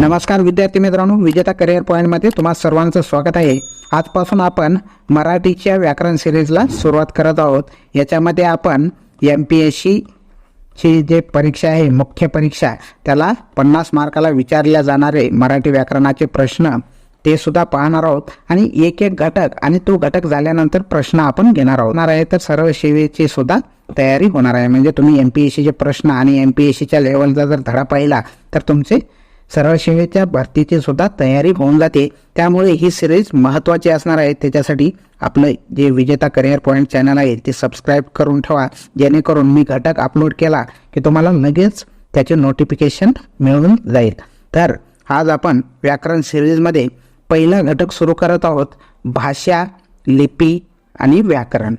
नमस्कार विद्यार्थी मित्रांनो, विजेता करिअर पॉईंटमध्ये तुम्हा सर्वांचं स्वागत आहे। आजपासून आपण मराठीच्या व्याकरण सिरीजला सुरुवात करत आहोत। याच्यामध्ये आपण MPSC ची जे परीक्षा आहे, मुख्य परीक्षा, त्याला 50 मार्काला विचारल्या जाणारे मराठी व्याकरणाचे प्रश्न ते सुद्धा पाहणार आहोत आणि एक एक घटक आणि तो घटक झाल्यानंतर प्रश्न आपण घेणार आहोत। तर सर्व सेवेची सुद्धा तयारी होणार आहे। म्हणजे तुम्ही MPSC चे प्रश्न आणि MPSC च्या लेवलचा जर धडा पाहिला तर तुमचे सरळ सेवेच्या भरतीची सुद्धा तयारी होऊन जाते। त्यामुळे ही सिरीज महत्त्वाची असणार आहे। त्याच्यासाठी आपलं जे विजेता करिअर पॉईंट चॅनल आहे ते सबस्क्राईब करून ठेवा, जेणेकरून मी घटक अपलोड केला की तुम्हाला लगेच त्याचे नोटिफिकेशन मिळून जाईल। तर आज आपण व्याकरण सिरीजमध्ये पहिला घटक सुरू करत आहोत, भाषा, लिपी आणि व्याकरण।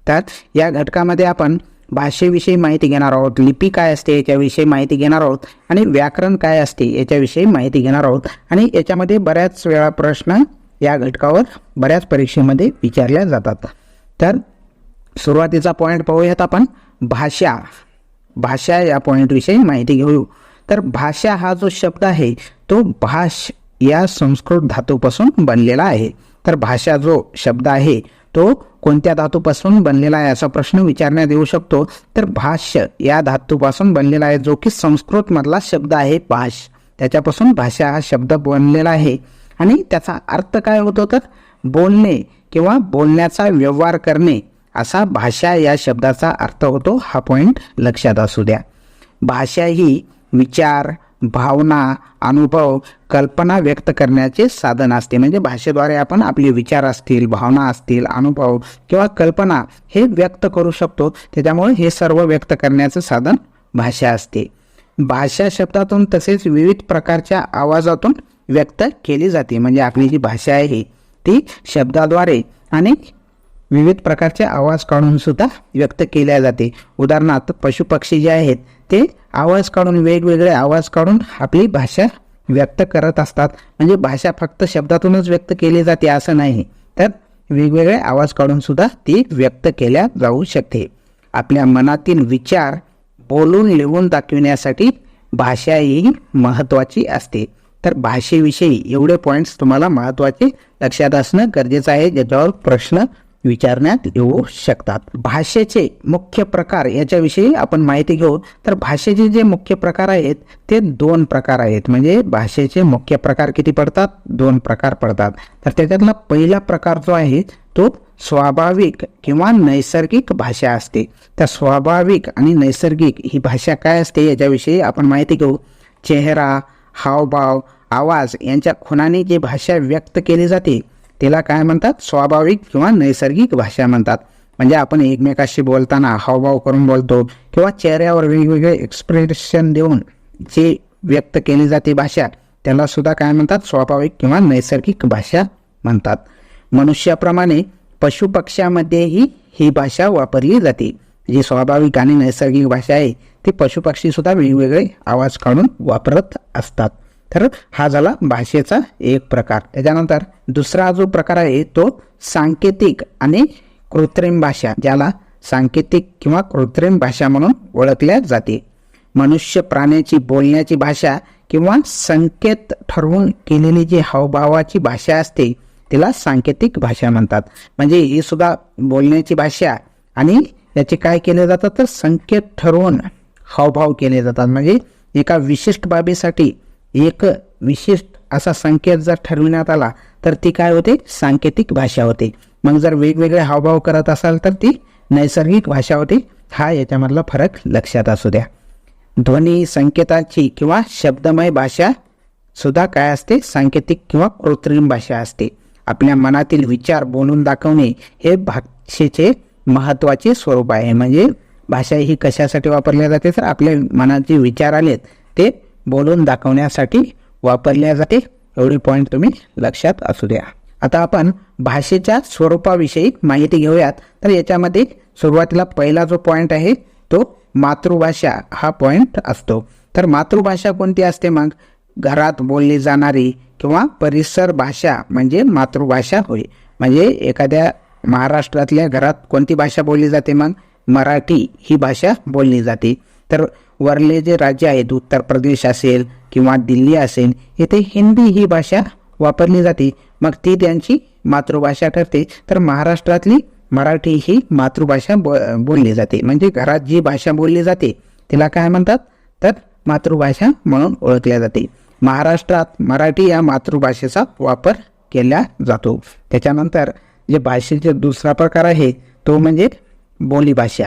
तर या घटकामध्ये आपण भाषेविषयी माहिती घेणार आहोत, लिपी काय असते याच्याविषयी माहिती घेणार आहोत आणि व्याकरण काय असते याच्याविषयी माहिती घेणार आहोत। आणि याच्यामध्ये बऱ्याच वेळा प्रश्न या घटकावर बऱ्याच परीक्षेमध्ये विचारल्या जातात। तर सुरुवातीचा पॉईंट पाहूयात आपण, भाषा। भाषा या पॉईंटविषयी माहिती घेऊ। तर भाषा हा जो शब्द आहे तो भाष या संस्कृत धातूपासून बनलेला आहे। तर भाषा जो शब्द आहे तो कोणत्या धातूपासून बनलेला आहे असा प्रश्न विचारण्यात येऊ शकतो। तर भाष्य या धातूपासून बनलेला आहे, जो की संस्कृत मधला शब्द आहे भाष, त्याच्यापासून भाषा हा शब्द बनलेला आहे। आणि त्याचा अर्थ काय होतो तर बोलणे किंवा बोलण्याचा व्यवहार करणे असा भाषा या शब्दाचा अर्थ होतो। हा पॉइंट लक्षात असू द्या। भाषा ही विचार, भावना, अनुभव, कल्पना व्यक्त करण्याचे साधन असते। म्हणजे भाषेद्वारे आपण आपले विचार असतील, भावना असतील, अनुभव किंवा कल्पना हे व्यक्त करू शकतो। त्याच्यामुळे हे सर्व व्यक्त करण्याचे साधन भाषा असते। भाषा शब्दातून तसेच विविध प्रकारच्या आवाजातून व्यक्त केली जाते। म्हणजे आपली जी भाषा आहे ती शब्दाद्वारे आणि विविध प्रकारचे आवाज काढून सुद्धा व्यक्त केल्या जाते। उदाहरणार्थ पशुपक्षी जे आहेत ते आवाज काढून, वेगवेगळे आवाज काढून आपली भाषा व्यक्त करत असतात। म्हणजे भाषा फक्त शब्दातूनच व्यक्त केली जाते असं नाही, तर वेगवेगळे आवाज काढून सुद्धा ती व्यक्त केल्या जाऊ शकते। आपल्या मनातील विचार बोलून लिहून दाखविण्यासाठी भाषा ही महत्त्वाची असते। तर भाषेविषयी एवढे पॉइंट्स तुम्हाला महत्त्वाचे लक्षात असणं गरजेचं आहे, ज्याच्यावर प्रश्न विचारण्यात येऊ शकतात। भाषेचे मुख्य प्रकार याच्याविषयी आपण माहिती घेऊ। तर भाषेचे जे मुख्य प्रकार आहेत ते 2 प्रकार आहेत। म्हणजे भाषेचे मुख्य प्रकार किती पडतात? 2 प्रकार पडतात। तर त्याच्यातला पहिला प्रकार जो आहे तो स्वाभाविक किंवा नैसर्गिक भाषा असते। तर स्वाभाविक आणि नैसर्गिक ही भाषा काय असते याच्याविषयी आपण माहिती घेऊ। चेहरा, हावभाव, आवाज यांच्या खुणाने जी भाषा व्यक्त केली जाते त्याला काय म्हणतात? स्वाभाविक किंवा नैसर्गिक भाषा म्हणतात। म्हणजे आपण एकमेकाशी बोलताना हावभाव करून बोलतो किंवा चेहऱ्यावर वेगवेगळे एक्सप्रेशन देऊन जे व्यक्त केली जाते भाषा, त्याला सुद्धा काय म्हणतात? स्वाभाविक किंवा नैसर्गिक भाषा म्हणतात। मनुष्याप्रमाणे पशुपक्ष्यामध्येही ही भाषा वापरली जाते। जी स्वाभाविक आणि नैसर्गिक भाषा आहे ती पशुपक्षी सुद्धा वेगवेगळे आवाज काढून वापरत असतात। तर हा झाला भाषेचा एक प्रकार। त्याच्यानंतर दुसरा जो प्रकार आहे तो सांकेतिक आणि कृत्रिम भाषा, ज्याला सांकेतिक किंवा कृत्रिम भाषा म्हणून ओळखल्या जाते। मनुष्य प्राण्याची बोलण्याची भाषा किंवा संकेत ठरवून केलेली जी हावभावाची भाषा असते तिला सांकेतिक भाषा म्हणतात। म्हणजे ही सुद्धा बोलण्याची भाषा आणि याचे काय केले जातात तर संकेत ठरवून हावभाव केले जातात। म्हणजे एका विशिष्ट बाबीसाठी एक विशिष्ट असा संकेत जर ठरविण्यात आला तर ती काय होते? सांकेतिक भाषा होते। मग जर वेगवेगळे हावभाव करत असाल तर ती नैसर्गिक भाषा होते। हा याच्यामधला फरक लक्षात असू द्या। ध्वनी संकेताची किंवा शब्दमय भाषा सुद्धा काय असते? सांकेतिक किंवा कृत्रिम भाषा असते। आपल्या मनातील विचार बोलून दाखवणे हे भाषेचे महत्त्वाचे स्वरूप आहे। म्हणजे भाषा ही कशासाठी वापरल्या जाते तर आपल्या मनात जे विचार आलेत ते बोलून दाखवण्यासाठी वापरल्या जाते। एवढे पॉइंट तुम्ही लक्षात असू द्या। आता आपण भाषेच्या स्वरूपाविषयी माहिती घेऊयात। तर याच्यामध्ये सुरुवातीला पहिला जो पॉइंट आहे तो मातृभाषा हा पॉइंट असतो। तर मातृभाषा कोणती असते? मग घरात बोलली जाणारी किंवा परिसर भाषा म्हणजे मातृभाषा होय। म्हणजे एखाद्या महाराष्ट्रातल्या घरात कोणती भाषा बोलली जाते? मग मराठी ही भाषा बोलली जाते। तर वरले जे राज्य आहेत, उत्तर प्रदेश असेल किंवा दिल्ली असेल येथे हिंदी ही भाषा वापरली जाते, मग ती त्यांची मातृभाषा ठरते. तर महाराष्ट्रातली मराठी ही मातृभाषा बोलली जाते. म्हणजे घरात जी भाषा बोलली जाते तिला काय म्हणतात, तर मातृभाषा म्हणून ओळखल्या जाते. महाराष्ट्रात मराठी या मातृभाषेचा वापर केला जातो. त्याच्यानंतर जे भाषेचे दुसरा प्रकार आहे तो म्हणजे बोलीभाषा.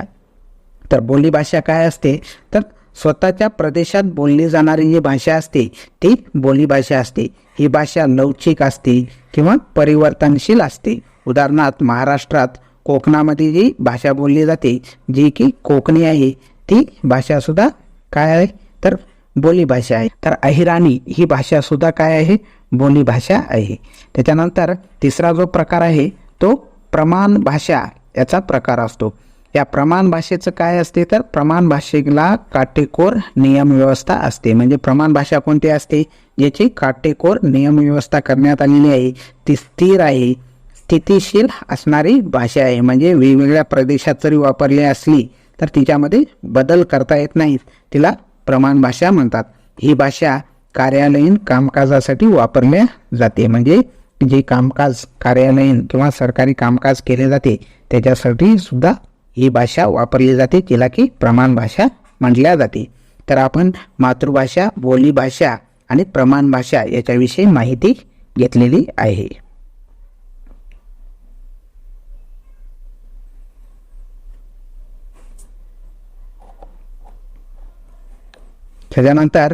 तर बोलीभाषा काय असते, तर स्वतःच्या प्रदेशात बोलली जाणारी जी भाषा असते ती बोलीभाषा असते. ही भाषा लवचिक असते किंवा परिवर्तनशील असते. उदाहरणार्थ महाराष्ट्रात कोकणामध्ये जी भाषा बोलली जाते जी की कोकणी आहे ती भाषा सुद्धा काय आहे, तर बोलीभाषा आहे. तर अहिराणी ही भाषा सुद्धा काय आहे, बोलीभाषा आहे. त्याच्यानंतर तिसरा जो प्रकार आहे तो प्रमाण भाषा याचा प्रकार असतो. या प्रमाण भाषेचं काय असते, तर प्रमाण भाषेला काटेकोर नियम व्यवस्था असते. म्हणजे प्रमाण भाषा कोणती असते, ज्याची काटेकोर नियम व्यवस्था करण्यात आलेली आहे, ती स्थिर आहे, स्थितिशील असणारी भाषा आहे. म्हणजे वेगवेगळ्या प्रदेशात जरी वापरली असली तर तिच्यामध्ये बदल करता येत नाहीत, तिला प्रमाण भाषा म्हणतात. ही भाषा कार्यालयीन कामकाजासाठी वापरल्या जाते. म्हणजे जे कामकाज कार्यालयीन किंवा सरकारी कामकाज केले जाते त्याच्यासाठी सुद्धा ही भाषा वापरली जाते, जिला की प्रमाण भाषा म्हटल्या जाते. तर आपण मातृभाषा, बोलीभाषा आणि प्रमाण भाषा याच्याविषयी माहिती घेतलेली आहे. त्याच्यानंतर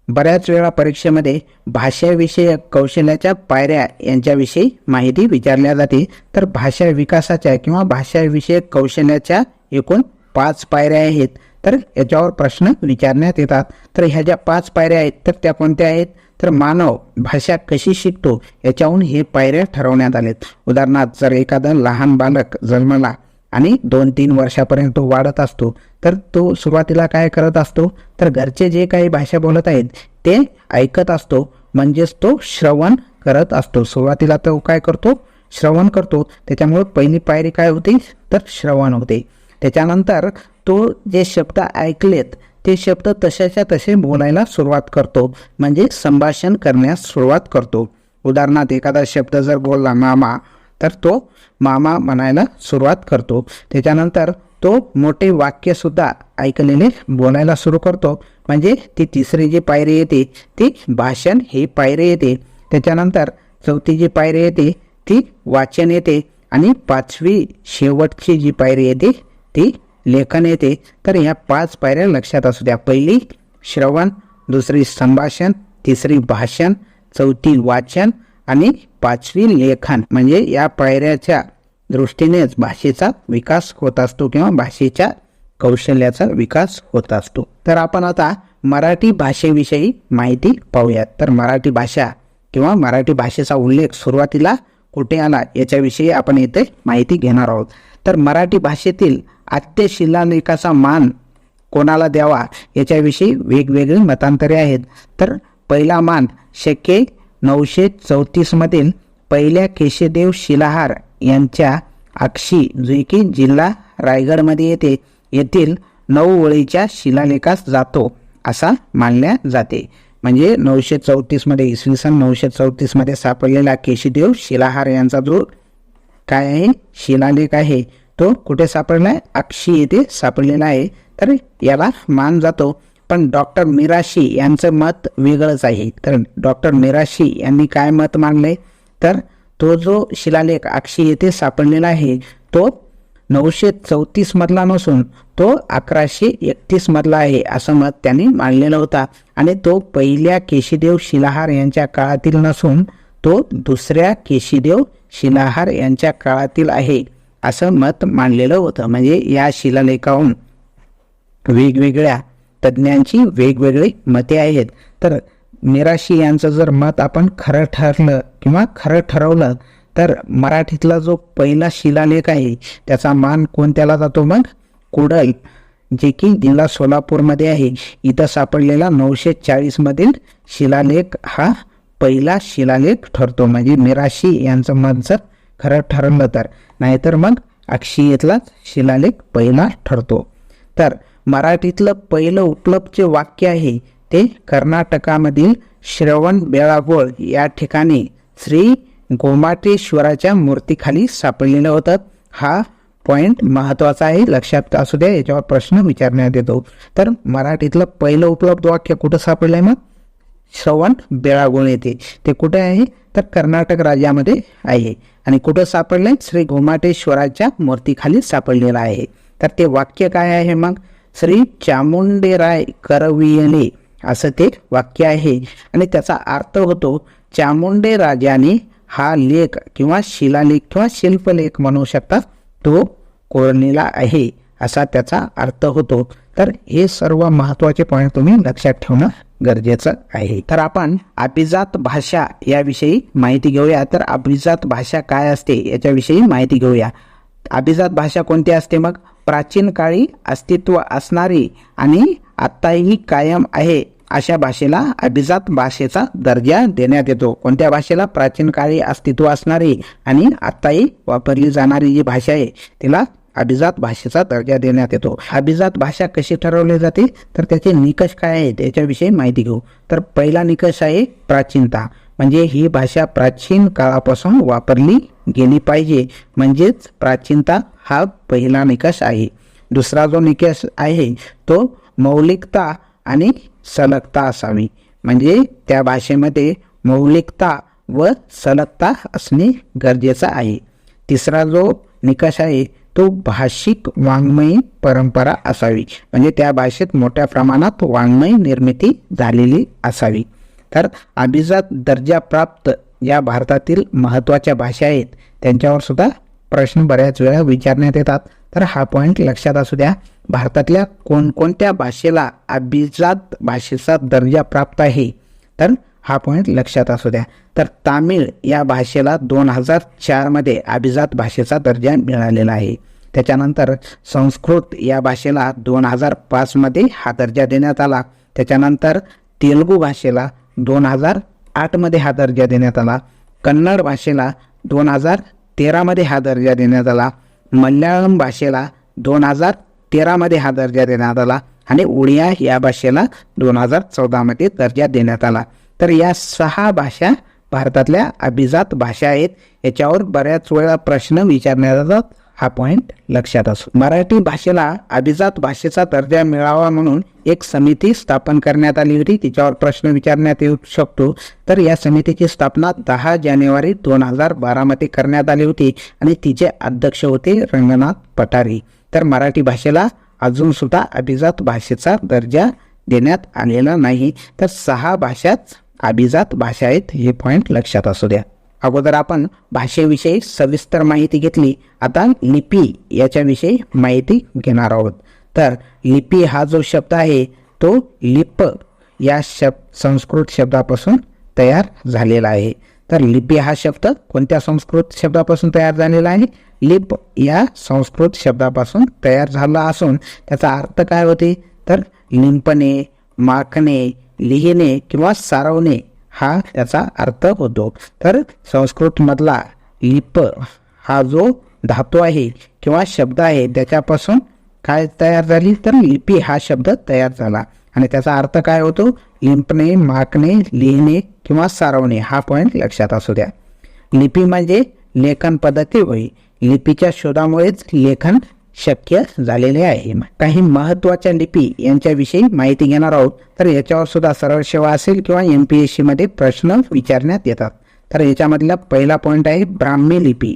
बऱ्याच वेळा परीक्षेमध्ये भाषाविषयक कौशल्याच्या पायऱ्या यांच्याविषयी माहिती विचारल्या जाते. तर भाषा विकासाच्या किंवा भाषाविषयक कौशल्याच्या एकूण 5 पायऱ्या आहेत. तर याच्यावर प्रश्न विचारण्यात येतात. तर ह्या ज्या 5 पायऱ्या आहेत तर त्या कोणत्या आहेत, तर मानव भाषा कशी शिकतो याच्याहून हे पायऱ्या ठरवण्यात आलेत. उदाहरणार्थ जर एखादा लहान बालक जन्मला आणि 2-3 वर्षापर्यंत तो वाढत असतो तर तो सुरुवातीला काय करत असतो, तर घरचे जे काही भाषा बोलत आहेत ते ऐकत असतो. म्हणजेच तो श्रवण करत असतो. सुरुवातीला तो काय करतो, श्रवण करतो. त्याच्यामुळे पहिली पायरी काय होती, तर श्रवण होते. त्याच्यानंतर तो जे शब्द ऐकलेत ते शब्द तशाच्या तसे बोलायला सुरुवात करतो, म्हणजे संभाषण करण्यास सुरुवात करतो. उदाहरणार्थ एखादा शब्द जर बोलला मामा तर तो मामा म्हणायला सुरुवात करतो. त्याच्यानंतर तो मोठे वाक्य सुद्धा ऐकलेले बोलायला सुरू करतो. म्हणजे ती तिसरी जी पायरी येते ती भाषण ही पायरी येते. त्याच्यानंतर चौथी जी पायरी येते ती वाचन येते आणि 5वी शेवटची जी पायरी येते ती लेखन येते. तर ह्या 5 पायऱ्या लक्षात असू द्या. पहिली श्रवण, दुसरी संभाषण, तिसरी भाषण, चौथी वाचन आणि 5वी लेखन. म्हणजे या पायऱ्याच्या दृष्टीनेच भाषेचा विकास होत असतो किंवा भाषेच्या कौशल्याचा विकास होत असतो. तर आपण आता मराठी भाषेविषयी माहिती पाहूयात. तर मराठी भाषा किंवा मराठी भाषेचा उल्लेख सुरुवातीला कुठे आला याच्याविषयी आपण इथे माहिती घेणार आहोत. तर मराठी भाषेतील आद्य शिलालेखाचा मान कोणाला द्यावा याच्याविषयी वेगवेगळी मतांतरे आहेत. तर पहिला मान शके 934 मधील पहिल्या केशवदेव शिलाहार यांच्या आक्षी, जे की जिल्हा रायगडमध्ये येते, येथील 9 ओळीच्या शिलालेखास जातो असा मानल्या जाते. म्हणजे 934 मध्ये इसवी सन 934 मध्ये सापडलेला केशवदेव शिलाहार यांचा जो काय आहे शिलालेख आहे तो कुठे सापडला आहे, आक्षी येथे सापडलेला आहे. तर याला मान जातो. पण डॉक्टर मिराशी यांचं मत वेगळंच आहे. तर डॉक्टर मिराशी यांनी काय मत मांडले, तर तो जो शिलालेख आक्षी येथे सापडलेला आहे तो 934 मधला नसून तो 1131 मधला आहे असं मत त्यांनी मांडलेलं होता. आणि तो पहिल्या केशवदेव शिलाहार यांच्या काळातील नसून तो दुसऱ्या केशवदेव शिलाहार यांच्या काळातील आहे असं मत मांडलेलं होतं. म्हणजे या शिलालेखाहून वेगवेगळ्या तज्ज्ञांची वेगवेगळी मते आहेत. तर मिराशी यांचं जर मत आपण खरं ठरलं किंवा खरं ठरवलं तर मराठीतला जो पहिला शिलालेख आहे त्याचा मान कोणत्याला जातो, मग कुडल, जे की जिल्हा सोलापूरमध्ये आहे, इथं सापडलेला 940 मधील शिलालेख हा पहिला शिलालेख ठरतो. म्हणजे मिराशी यांचं मत जर खरं ठरलं तर, नाहीतर मग आक्षी शिलालेख पहिला ठरतो. तर मराठीतलं पहिलं उपलब्ध जे वाक्य आहे ते कर्नाटकामधील श्रवणबेळगोळ या ठिकाणी श्री गोमाटेश्वराच्या मूर्तीखाली सापडलेलं होतं. हा पॉइंट महत्वाचा आहे, लक्षात असू द्या, याच्यावर प्रश्न विचारण्यात येतो. तर मराठीतलं पहिलं उपलब्ध वाक्य कुठं सापडलंय मग? श्रवणबेळगोळ येथे. ते कुठे आहे? तर कर्नाटक राज्यामध्ये आहे. आणि कुठं सापडलंय? श्री गोमाटेश्वराच्या मूर्तीखाली सापडलेलं आहे. तर ते वाक्य काय आहे मग? श्री चामुंडेराय करवियले असं ते वाक्य आहे. आणि त्याचा अर्थ होतो चामुंडे राजाने हा लेख किंवा शिलालेख किंवा शिल्पलेख म्हणू शकतात तो कोरलेला आहे, असा त्याचा अर्थ होतो. तर हे सर्व महत्वाचे पॉईंट तुम्ही लक्षात ठेवणं गरजेचं आहे. तर आपण अभिजात भाषा याविषयी माहिती घेऊया. तर अभिजात भाषा काय असते याच्याविषयी माहिती घेऊया. अभिजात भाषा कोणती असते मग? प्राचीन काळी अस्तित्व असणारी आणि आत्ताही कायम आहे अशा भाषेला अभिजात भाषेचा दर्जा देण्यात येतो. कोणत्या भाषेला? प्राचीन काळी अस्तित्व असणारी आणि आत्ताही वापरली जाणारी जी भाषा आहे तिला अभिजात भाषेचा दर्जा देण्यात येतो. अभिजात भाषा कशी ठरवली जाते? तर त्याचे निकष काय आहेत याच्याविषयी माहिती घेऊ. तर पहिला निकष आहे प्राचीनता, म्हणजे ही भाषा प्राचीन काळापासून वापरली गेली पाहिजे, म्हणजेच प्राचीनता हा पहिला निकष आहे. दुसरा जो निकष आहे तो मौलिकता आणि सलगता असावी, म्हणजे त्या भाषेमध्ये मौलिकता व सलगता असणे गरजेचं आहे. तिसरा जो निकष आहे तो भाषिक वाङ्मयी परंपरा असावी, म्हणजे त्या भाषेत मोठ्या प्रमाणात वाङ्मय निर्मिती झालेली असावी. तर अभिजात दर्जा प्राप्त या भारतातील महत्त्वाच्या भाषा आहेत त्यांच्यावर सुद्धा प्रश्न बऱ्याच वेळा विचारण्यात येतात. तर हा पॉईंट लक्षात असू द्या. भारतातल्या कोणकोणत्या भाषेला अभिजात भाषेचा दर्जा प्राप्त आहे? तर हा पॉईंट लक्षात असू द्या. तर तामिळ या भाषेला 2004 मध्ये अभिजात भाषेचा दर्जा मिळालेला आहे. त्याच्यानंतर संस्कृत या भाषेला 2005 मध्ये हा दर्जा देण्यात आला. त्याच्यानंतर तेलुगू भाषेला 2008 मध्ये हा दर्जा देण्यात आला. कन्नड भाषेला 2013 मध्ये हा दर्जा देण्यात आला. मल्याळम भाषेला 2013 मध्ये हा दर्जा देण्यात आला आणि ओडिया या भाषेला 2014 मध्ये दर्जा देण्यात आला. तर या 6 भाषा भारतातल्या अभिजात भाषा आहेत. याच्यावर बऱ्याच वेळा प्रश्न विचारण्यात येतात. हा पॉईंट लक्षात असो. मराठी भाषेला अभिजात भाषेचा दर्जा मिळावा म्हणून एक समिती स्थापन करण्यात आली होती. तिच्यावर प्रश्न विचारण्यात येऊ शकतो. तर या समितीची स्थापना 10 जानेवारी 2012 मध्ये करण्यात आली होती आणि तिचे अध्यक्ष होते रंगनाथ पठारी. तर मराठी भाषेला अजून सुद्धा अभिजात भाषेचा दर्जा देण्यात आलेला नाही. तर 6 भाषाच अभिजात भाषा आहेत, हे पॉईंट लक्षात असू द्या. अगोदर आपण भाषेविषयी सविस्तर माहिती घेतली. आता लिपी याच्याविषयी माहिती घेणार आहोत. तर लिपी हा जो शब्द आहे तो लिप या संस्कृत शब्दापासून तयार झालेला आहे. तर लिपी हा शब्द कोणत्या संस्कृत शब्दापासून तयार झालेला आहे? लिप या संस्कृत शब्दापासून तयार झाला असून त्याचा अर्थ काय होते? तर लिंपणे, माखणे, लिहिणे किंवा सारवणे हा त्याचा अर्थ होतो. तर संस्कृत मधला लिप हा जो धातू आहे किंवा शब्द आहे त्याच्यापासून काय तयार झाली? तर लिपी हा शब्द तयार झाला आणि त्याचा अर्थ काय होतो? लिंपणे, माखणे, लिहिणे किंवा सारवणे. हा पॉईंट लक्षात असू द्या. लिपी म्हणजे लेखन पद्धती होय. लिपीच्या शोधामुळेच लेखन शक्य झालेले आहे. काही महत्त्वाच्या लिपी यांच्याविषयी माहिती घेणार आहोत. तर याच्यावर सुद्धा सरळ सेवा असेल किंवा MPSC मध्ये प्रश्न विचारण्यात येतात. तर याच्यामधला पहिला पॉईंट आहे ब्राह्मी लिपी.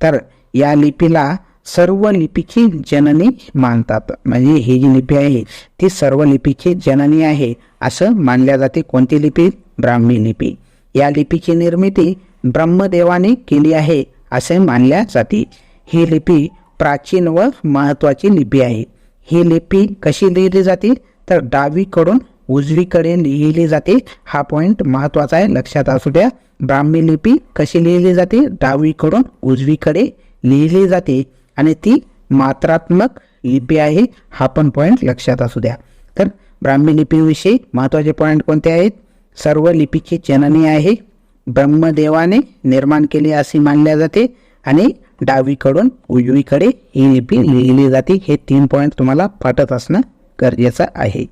तर या लिपीला सर्व लिपीची जननी मानतात, म्हणजे ही जी लिपी आहे ती सर्व लिपीची जननी आहे असं मानल्या जाते. कोणती लिपी? ब्राह्मी लिपी. या लिपीची निर्मिती ब्रह्मदेवाने केली आहे असे मानल्या जाते. ही लिपी प्राचीन व महत्त्वाची लिपी आहे. ही लिपी कशी लिहिली जाते? तर डावीकडून उजवीकडे लिहिली जाते. हा पॉईंट महत्त्वाचा आहे, लक्षात असू द्या. ब्राह्मी लिपी कशी लिहिली जाते? डावीकडून उजवीकडे लिहिली जाते आणि ती मात्रात्मक लिपी आहे. हा पण पॉईंट लक्षात असू द्या. तर ब्राह्मी लिपीविषयी महत्त्वाचे पॉईंट कोणते आहेत? सर्व लिपीची जननी आहे, ब्रह्मदेवाने निर्माण केली असे मानल्या जाते आणि डावीकडून उजवीकडे ही लिपी लिहिली जाते. हे 3 पॉईंट तुम्हाला पटत असणं गरजेचं आहे.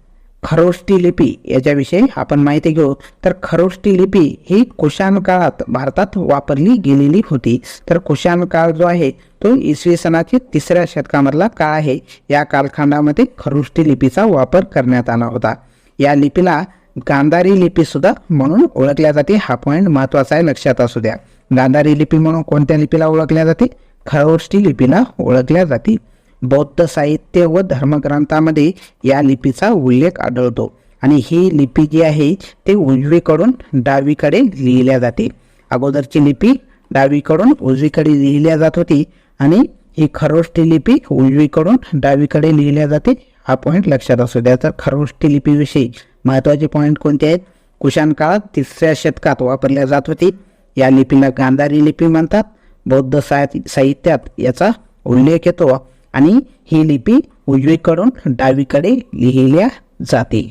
खरोष्टी लिपी याच्याविषयी आपण माहिती घेऊ. तर खरोष्टी लिपी ही कुशाण काळात भारतात वापरली गेलेली होती. तर कुशाण काळ जो आहे तो इसवी सनाची 3ऱ्या शतकामधला काळ आहे. या कालखंडामध्ये खरोष्टी लिपीचा वापर करण्यात आला होता. या लिपीला गांधारी लिपी सुद्धा म्हणून ओळखल्या जाते. हा पॉईंट महत्वाचा आहे, लक्षात असू द्या. गांधारी लिपी म्हणून कोणत्या लिपीला ओळखल्या जाते? खरोष्टी लिपीला ओळखल्या जाते. बौद्ध साहित्य व धर्मग्रंथामध्ये या लिपीचा उल्लेख आढळतो आणि ही लिपी जी आहे ते उजवीकडून डावीकडे लिहिल्या जाते. अगोदरची लिपी डावीकडून उजवीकडे लिहिल्या जात होती आणि ही खरोष्टी लिपी उजवीकडून डावीकडे लिहिल्या जाते. हा पॉईंट लक्षात असू द्या. तर खरोष्टी लिपीविषयी महत्त्वाचे पॉईंट कोणते आहेत? कुशाण काळात 3ऱ्या शतकात वापरल्या जात होती. या लिपीला गांधारी लिपी म्हणतात. बौद्ध साहित्यात याचा उल्लेख येतो आणि ही लिपी उजवीकडून डावीकडे लिहिल्या जाते.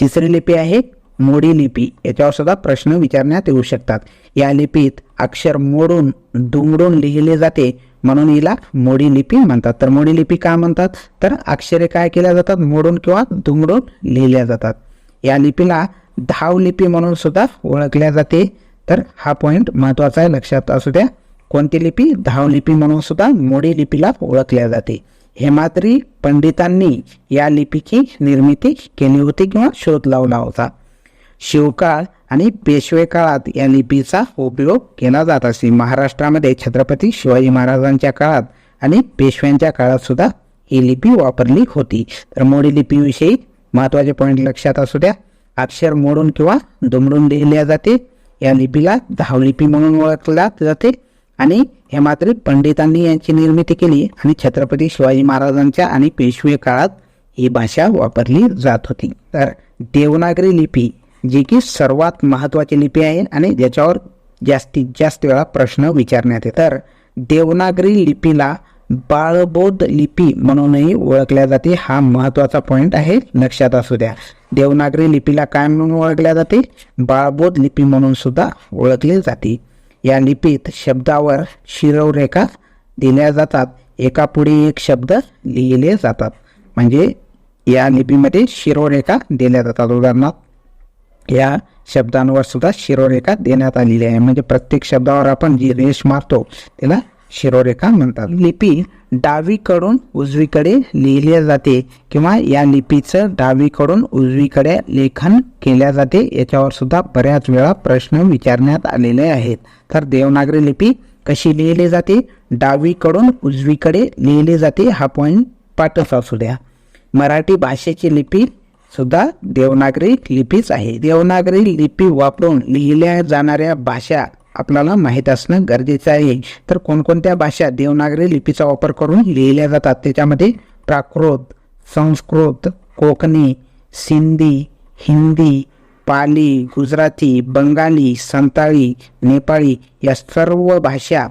तिसरी लिपी आहे मोडी लिपी. याच्यावर सुद्धा प्रश्न विचारण्यात येऊ शकतात. या लिपीत अक्षर मोडून दुमडून लिहिले जाते म्हणून हिला मोडी लिपी म्हणतात. तर मोडी लिपी का म्हणतात? तर अक्षरे काय केल्या जातात? मोडून किंवा दुमडून लिहिल्या जातात. या लिपीला धाव लिपी म्हणून सुद्धा ओळखल्या जाते. तर हा पॉईंट महत्वाचा आहे, लक्षात असू द्या. कोणती लिपी? धाव लिपी म्हणून सुद्धा मोडी लिपीला ओळखल्या जाते. हेमाद्री पंडितांनी या लिपीची निर्मिती केली होती किंवा शोध लावला होता. शिवकाळ आणि पेशवे काळात या लिपीचा उपयोग केला जात असे. महाराष्ट्रामध्ये छत्रपती शिवाजी महाराजांच्या काळात आणि पेशव्यांच्या काळात सुद्धा ही लिपी वापरली होती. तर मोडी लिपीविषयी महत्वाचे पॉईंट लक्षात असू द्या. अक्षर मोडून किंवा दुमडून लिहिल्या जाते. या लिपीला धावलिपी म्हणून ओळखल्या जाते आणि हेमाद्री पंडितांनी यांची निर्मिती केली आणि छत्रपती शिवाजी महाराजांच्या आणि पेशवे काळात ही भाषा वापरली जात होती. तर देवनागरी लिपी जी की सर्वात महत्त्वाची लिपी आहे आणि ज्याच्यावर जास्तीत जास्त वेळा प्रश्न विचारण्यात येतात. तर देवनागरी लिपीला बाळबोध लिपी म्हणूनही ओळखल्या जाते. हा महत्त्वाचा पॉईंट आहे, लक्षात असू द्या. देवनागरी लिपीला काय म्हणून ओळखल्या जाते? बाळबोध लिपी म्हणून सुद्धा ओळखली जाते. या लिपीत शब्दावर शिरोरेखा दिल्या जातात. एकापुढे एक शब्द लिहिले जातात. म्हणजे या लिपीमध्ये शिरोरेखा दिल्या जातात. उदाहरणार्थ या शब्दांवर सुद्धा शिरोरेखा देण्यात आलेली आहे. म्हणजे प्रत्येक शब्दावर आपण जी रेष मारतो त्याला शिरोरेखा म्हणतात. लिपी डावीकडून उजवीकडे लिहिल्या जाते किंवा या लिपीचं डावीकडून उजवीकडे लेखन केल्या जाते. याच्यावर सुद्धा बऱ्याच वेळा प्रश्न विचारण्यात आलेले आहेत. तर देवनागरी लिपी कशी लिहिली जाते? डावीकडून उजवीकडे लिहिली जाते. हा पॉईंट पाठच असू द्या. मराठी भाषेची लिपी सुद्धा देवनागरी लिपीच आहे. देवनागरी लिपी वापरून लिहिल्या जाणाऱ्या भाषा आपल्याला माहीत असणं गरजेचं आहे. तर कोणकोणत्या भाषा देवनागरी लिपीचा वापर करून लिहिल्या जातात? त्याच्यामध्ये प्राकृत, संस्कृत, कोकणी, सिंधी, हिंदी, पाली, गुजराती, बंगाली, संताळी, नेपाळी या सर्व भाषा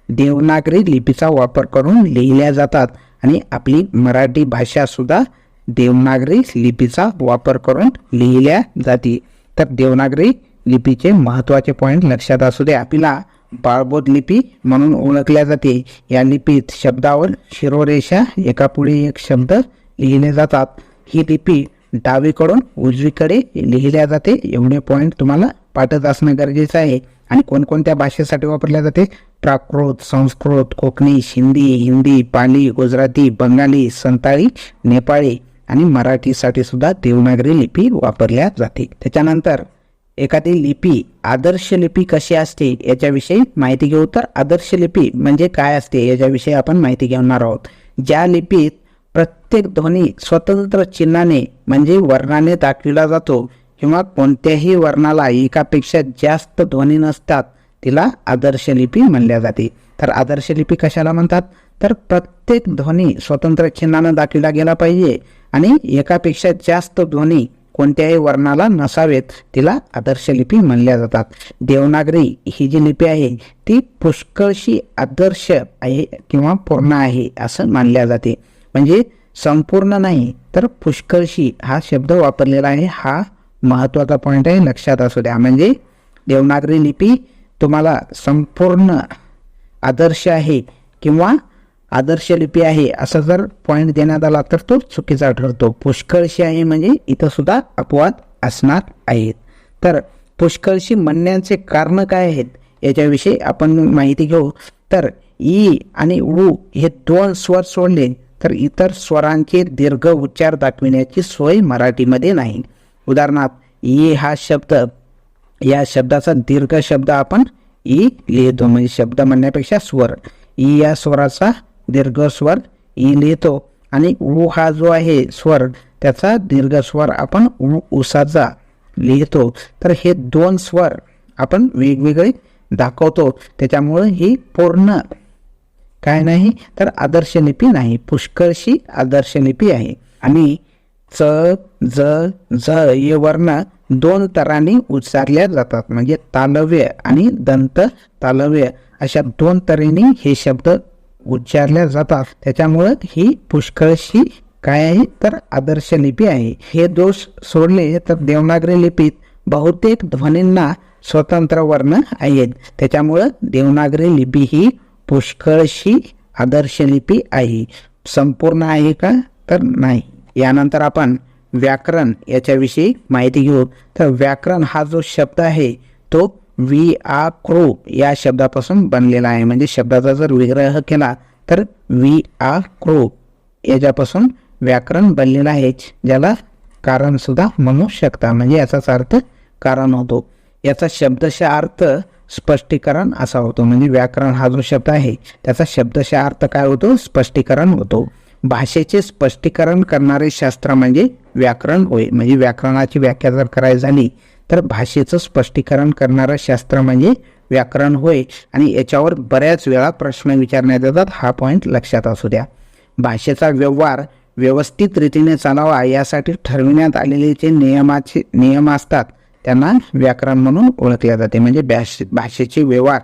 देवनागरी लिपीचा वापर करून लिहिल्या जातात आणि आपली मराठी भाषा सुद्धा देवनागरी लिपीचा वापर करून लिहिल्या जाते. तर देवनागरी लिपीचे महत्त्वाचे पॉईंट लक्षात असू द्या. आपल्याला बाळबोध लिपी म्हणून ओळखल्या जाते. या लिपीत शब्दावर शिरोरेषा एकापुढे एक शब्द लिहिले जातात. ही लिपी डावीकडून उजवीकडे लिहिल्या जाते. एवढे पॉईंट तुम्हाला पाठच असणं गरजेचं आहे. आणि कोणकोणत्या भाषेसाठी वापरल्या जाते? प्राकृत, संस्कृत, कोकणी, सिंधी, हिंदी, पाली, गुजराती, बंगाली, संताळी, नेपाळी आणि मराठीसाठी सुद्धा देवनागरी लिपी वापरल्या जाते. त्याच्यानंतर एखादी लिपी आदर्श लिपी कशी असते याच्याविषयी माहिती घेऊ. तर आदर्श लिपी म्हणजे काय असते याच्याविषयी आपण माहिती घेणार आहोत. ज्या लिपीत प्रत्येक ध्वनी स्वतंत्र चिन्हाने म्हणजे वर्णाने दाखविला जातो किंवा कोणत्याही वर्णाला एकापेक्षा जास्त ध्वनी नसतात तिला आदर्श लिपी म्हणल्या जाते. तर आदर्श लिपी कशाला म्हणतात? तर प्रत्येक ध्वनी स्वतंत्र चिन्हाने दाखविला गेला पाहिजे आणि एकापेक्षा जास्त ध्वनी कोणत्याही वर्णाला नसावेत तिला आदर्श लिपी म्हणल्या जातात. देवनागरी ही जी लिपी आहे ती पुष्कळशी आदर्श आहे किंवा पूर्ण आहे असं मानल्या जाते. म्हणजे संपूर्ण नाही तर पुष्कळशी हा शब्द वापरलेला आहे. हा महत्त्वाचा पॉईंट आहे, लक्षात असू द्या. म्हणजे देवनागरी लिपी तुम्हाला संपूर्ण आदर्श आहे किंवा आदर्श लिपी आहे असं जर पॉईंट देण्यात आला तर तो चुकीचा ठरतो. पुष्कळशी आहे म्हणजे इथं सुद्धा अपवाद असणार आहेत. तर पुष्कळशी म्हणण्याचे कारण काय आहेत याच्याविषयी आपण माहिती घेऊ. तर ई आणि उ हे दोन स्वर सोडले तर इतर स्वरांचे दीर्घ उच्चार दाखविण्याची सोय मराठीमध्ये नाही. उदाहरणार्थ ई हा शब्द, या शब्दाचा दीर्घ शब्द आपण ई लिहितो, म्हणजे शब्द म्हणण्यापेक्षा स्वर. ई या स्वराचा दीर्घ स्वर ई लिहितो आणि उ हा जो आहे स्वर त्याचा दीर्घ स्वर आपण उसाचा लिहितो. तर हे दोन स्वर आपण वेगवेगळे दाखवतो, त्याच्यामुळे ही पूर्ण काय नाही तर आदर्श लिपी नाही, पुष्कळशी आदर्श लिपी आहे. आणि च ज झ हे वर्ण दोन तऱ्हांनी उच्चारल्या जातात, म्हणजे तालव्य आणि दंत तालव्य अशा दोन तऱ्हेने हे शब्द उच्चारल्या जातात. त्याच्यामुळं ही पुष्कळशी काय आहे तर आदर्श लिपी आहे. हे दोष सोडले तर देवनागरी लिपीत बहुतेक ध्वनींना स्वतंत्र वर्ण आहेत. त्याच्यामुळं देवनागरी लिपी ही पुष्कळशी आदर्श लिपी आहे. संपूर्ण आहे का तर नाही. यानंतर आपण व्याकरण याच्याविषयी माहिती घेऊ. तर व्याकरण हा जो शब्द आहे तो व्याकृ या शब्दापासून बनलेला आहे, म्हणजे शब्दाचा जर विग्रह केला तर व्याकृ याच्यापासून व्याकरण बनलेलं आहे, ज्याला कारण सुद्धा म्हणू शकता, म्हणजे याचाच अर्थ कारण होतो. याचा शब्दशः अर्थ स्पष्टीकरण असा होतो, म्हणजे व्याकरण हा जो शब्द आहे त्याचा शब्दशः अर्थ काय होतो स्पष्टीकरण होतो. भाषेचे स्पष्टीकरण करणारे शास्त्र म्हणजे व्याकरण होय. म्हणजे व्याकरणाची व्याख्या जर करायची झाली तर भाषेचं स्पष्टीकरण करणारं शास्त्र म्हणजे व्याकरण होय. आणि याच्यावर बऱ्याच वेळा प्रश्न विचारण्यात येतात, हा पॉईंट लक्षात असू द्या. भाषेचा व्यवहार व्यवस्थित रीतीने चालावा यासाठी ठरविण्यात आलेले जे नियम असतात त्यांना व्याकरण म्हणून ओळखले जाते. म्हणजे भाषेचे व्यवहार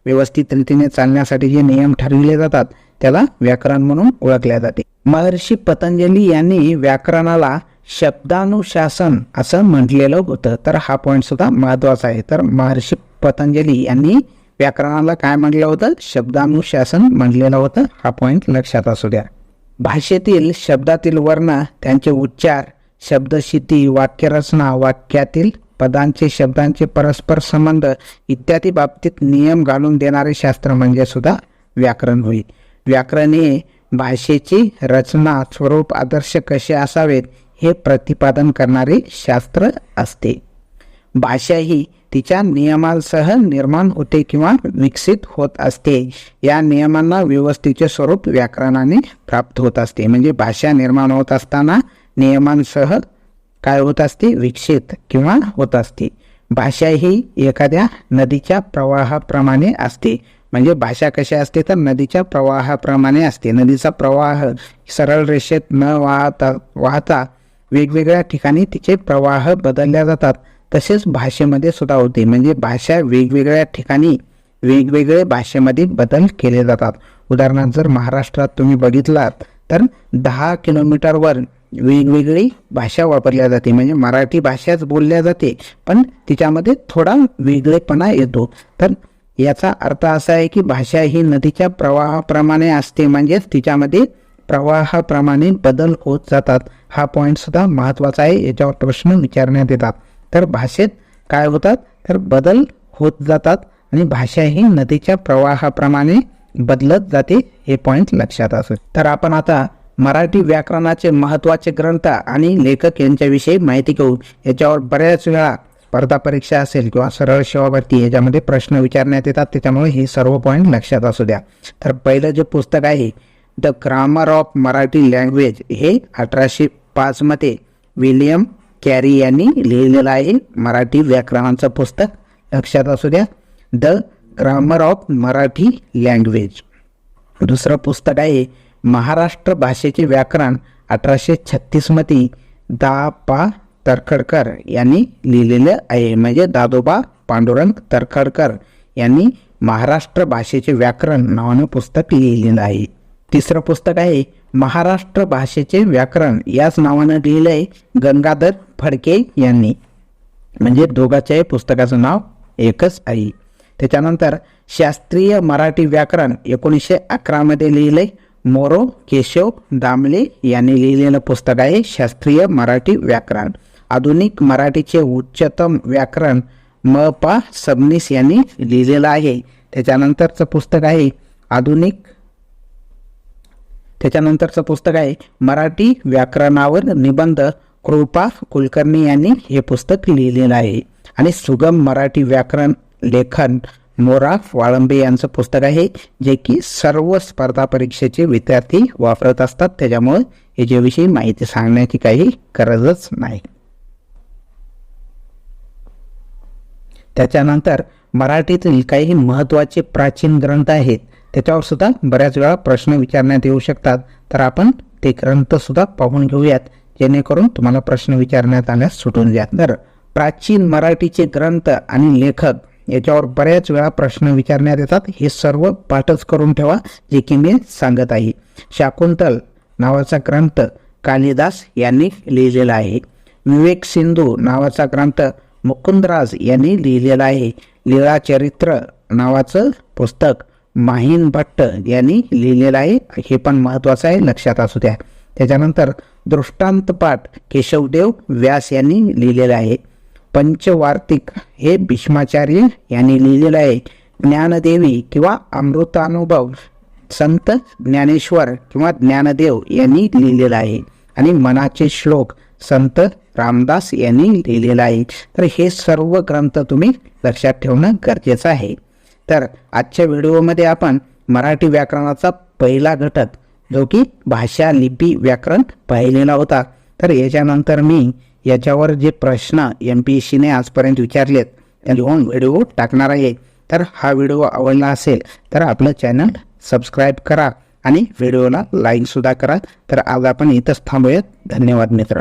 व्यवस्थित रीतीने चालण्यासाठी जे नियम ठरविले जातात त्याला व्याकरण म्हणून ओळखले जाते. महर्षी पतंजली यांनी व्याकरणाला शब्दानुशासन असं म्हटलेलं होतं. तर हा पॉईंट सुद्धा महत्वाचा आहे. तर महर्षी पतंजली यांनी व्याकरणाला काय म्हटलं होतं शब्दानुशासन म्हटलेलं होतं. हा पॉईंट लक्षात असू द्या. भाषेतील शब्दातील वर्ण, त्यांचे उच्चार, शब्दशिती, वाक्यरचना, वाक्यातील पदांचे शब्दांचे परस्पर संबंध इत्यादी बाबतीत नियम घालून देणारे शास्त्र म्हणजे सुद्धा व्याकरण होईल. व्याकरण हे भाषेची रचना, स्वरूप, आदर्श कसे असावेत हे प्रतिपादन करणारे शास्त्र असते. भाषा ही तिच्या नियमांसह निर्माण होते किंवा विकसित होत असते. या नियमांना व्यवस्थेचे स्वरूप व्याकरणाने प्राप्त होत असते. म्हणजे भाषा निर्माण होत असताना नियमांसह काय होत असते विकसित किंवा होत असते. भाषा ही एखाद्या नदीच्या प्रवाहाप्रमाणे असते. म्हणजे भाषा कशी असते तर नदीच्या प्रवाहाप्रमाणे असते. नदीचा प्रवाह सरळ रेषेत न वाहता वेगवेगळ्या ठिकाणी तिचे प्रवाह बदलल्या जातात. तसेच भाषेमध्ये सुद्धा होते. म्हणजे भाषा वेगवेगळ्या ठिकाणी वेगवेगळे भाषेमध्ये बदल केले जातात. उदाहरणार्थ जर महाराष्ट्रात तुम्ही बघितलात तर 10 किलोमीटरवर वेगवेगळी भाषा वापरल्या जाते. म्हणजे मराठी भाषाच बोलल्या जाते पण तिच्यामध्ये थोडा वेगळेपणा येतो. तर याचा अर्थ असा आहे की भाषा ही नदीच्या प्रवाहाप्रमाणे असते, म्हणजेच तिच्यामध्ये प्रवाहाप्रमाणे बदल होत जातात. हा पॉईंट सुद्धा महत्वाचा आहे, याच्यावर प्रश्न विचारण्यात येतात. तर भाषेत काय होतात तर बदल होत जातात आणि भाषा ही नदीच्या प्रवाहाप्रमाणे बदलत जाते, हे पॉईंट लक्षात असो. तर आपण आता मराठी व्याकरणाचे महत्त्वाचे ग्रंथ आणि लेखक यांच्याविषयी माहिती घेऊ. याच्यावर बऱ्याच वेळा स्पर्धा परीक्षा असेल किंवा सरळ सेवा भरती याच्यामध्ये प्रश्न विचारण्यात येतात, त्याच्यामुळे हे सर्व पॉईंट लक्षात असू द्या. तर पहिलं जे पुस्तक आहे the grammar of Marathi language हे 1805 मध्ये विलियम कॅरी यांनी लिहिलेलं आहे. मराठी व्याकरणाचं पुस्तक लक्षात असू द्या, the grammar of Marathi language. दुसरं पुस्तक आहे महाराष्ट्र भाषेचे व्याकरण 1836 मध्ये दा.पा. तरखडकर यांनी लिहिलेलं आहे. म्हणजे दादोबा पांडुरंग तरखडकर यांनी महाराष्ट्र भाषेचे व्याकरण नावानं पुस्तक लिहिलेलं आहे. तिसरं पुस्तक आहे महाराष्ट्र भाषेचे व्याकरण, याच नावानं लिहिलंय गंगाधर फडके यांनी. म्हणजे दोघांच्याही पुस्तकाचं नाव एकच आहे. त्याच्यानंतर शास्त्रीय मराठी व्याकरण 1911 मध्ये लिहिलंय मोरो केशव दामले यांनी लिहिलेलं पुस्तक आहे शास्त्रीय मराठी व्याकरण. आधुनिक मराठीचे उच्चतम व्याकरण म पा सबनीस यांनी लिहिलेलं आहे. त्याच्यानंतरचं पुस्तक आहे मराठी व्याकरणावर निबंध कृपा कुलकर्णी यांनी हे पुस्तक लिहिलेलं आहे. आणि सुगम मराठी व्याकरण लेखन मोरा वाळंबे यांचं पुस्तक आहे, जे की सर्व स्पर्धा परीक्षेचे विद्यार्थी वापरत असतात. त्याच्यामुळे याच्याविषयी माहिती सांगण्याची काही गरजच नाही. त्याच्यानंतर मराठीतील काही महत्त्वाचे प्राचीन ग्रंथ आहेत, त्याच्यावर सुद्धा बऱ्याच वेळा प्रश्न विचारण्यात येऊ शकतात. तर आपण ते ग्रंथ सुद्धा पाहून घेऊयात, जेणेकरून तुम्हाला प्रश्न विचारण्यात आल्यास सुटून द्या. तर प्राचीन मराठीचे ग्रंथ आणि लेखक याच्यावर बऱ्याच वेळा प्रश्न विचारण्यात येतात. हे सर्व पाठच करून ठेवा, जे की मी सांगत आहे. शाकुंतल नावाचा ग्रंथ कालिदास यांनी लिहिलेला आहे. विवेक सिंधू नावाचा ग्रंथ मुकुंदराज यांनी लिहिलेला आहे. लीळा चरित्र नावाचं पुस्तक माहीन भट्ट यांनी लिहिलेलं आहे. हे पण महत्त्वाचं आहे, लक्षात असू द्या. त्याच्यानंतर दृष्टांतपाठ केशवदेव व्यास यांनी लिहिलेलं आहे. पंचवार्तिक हे भीष्माचार्य यांनी लिहिलेलं आहे. ज्ञानदेवी किंवा अमृतानुभव संत ज्ञानेश्वर किंवा ज्ञानदेव यांनी लिहिलेलं आहे. आणि मनाचे श्लोक संत रामदास यांनी लिहिलेलं आहे. तर हे सर्व ग्रंथ तुम्ही लक्षात ठेवणं गरजेचं आहे. तर आजच्या व्हिडिओमध्ये आपण मराठी व्याकरणाचा पहिला घटक जो की भाषा लिपी व्याकरण पाहिलेला होता. तर याच्यानंतर मी याच्यावर जे प्रश्न MPSCने आजपर्यंत विचारलेत त्या लिहून व्हिडिओ टाकणार आहे. तर हा व्हिडिओ आवडला असेल तर आपलं चॅनल सबस्क्राईब करा आणि व्हिडिओला लाईक सुद्धा करा. तर आज आपण इथंच थांबूयात. धन्यवाद मित्र.